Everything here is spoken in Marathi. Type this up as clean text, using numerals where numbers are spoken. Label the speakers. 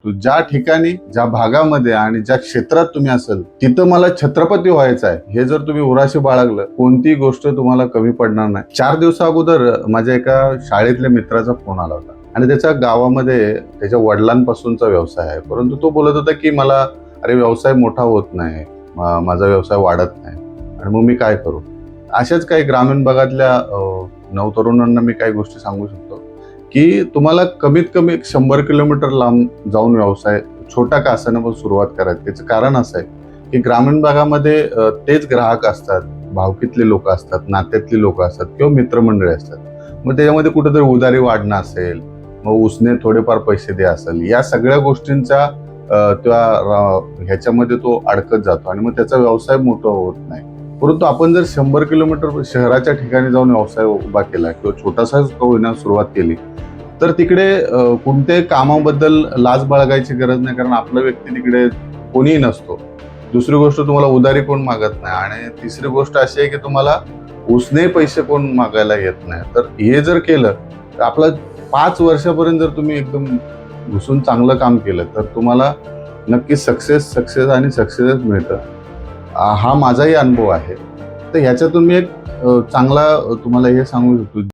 Speaker 1: ज्या ठिकाणी, ज्या भागामध्ये आणि ज्या क्षेत्रात तुम्ही असाल तिथं मला छत्रपती व्हायचं आहे, हे जर तुम्ही उराशी बाळगलं, कोणती गोष्ट तुम्हाला कमी पडणार नाही. 4 दिवसा अगोदर माझ्या एका शाळेतल्या मित्राचा फोन आला होता आणि त्याच्या गावामध्ये त्याच्या वडिलांपासूनचा व्यवसाय आहे, परंतु तो बोलत होता की मला व्यवसाय मोठा होत नाही, माझा व्यवसाय वाढत नाही आणि मग मी काय करू. अशाच काही ग्रामीण भागातल्या नवतरुणांना मी काही गोष्टी सांगू शकतो की तुम्हाला कमीत कमी 100 किलोमीटर लांब जाऊन व्यवसाय छोटा का असेना पण सुरुवात करायची. त्याचं कारण असं आहे की ग्रामीण भागामध्ये तेच ग्राहक असतात, भावकीतले लोक असतात, नात्यातली लोक असतात किंवा मित्रमंडळी असतात. मग त्याच्यामध्ये कुठेतरी उधारी वाढणं असेल, मग उसने थोडेफार पैसे द्या असेल, या सगळ्या गोष्टींचा ह्याच्यामध्ये तो अडकत जातो आणि मग त्याचा व्यवसाय मोठा होत नाही. परंतु आपण जर 100 किलोमीटर शहराच्या ठिकाणी जाऊन व्यवसाय उभा केला किंवा छोटासाच होईना सुरुवात केली, तर तिकडे कोणत्याही कामाबद्दल लाज बाळगायची गरज नाही, कारण आपला व्यक्ती तिकडे कोणीही नसतो. दुसरी गोष्ट, तुम्हाला उधारी कोण मागत नाही आणि तिसरी गोष्ट अशी आहे की तुम्हाला उसने पैसे कोण मागायला येत नाही. तर हे जर केलं तर आपलं 5 वर्षापर्यंत जर तुम्ही एकदम घुसून चांगलं काम केलं तर तुम्हाला नक्कीच सक्सेस आणि सक्सेसच मिळतं. हा माझाही अनुभव आहे. तर ह्याच्यातून मी एक चांगला तुम्हाला हे सांगू शकतो.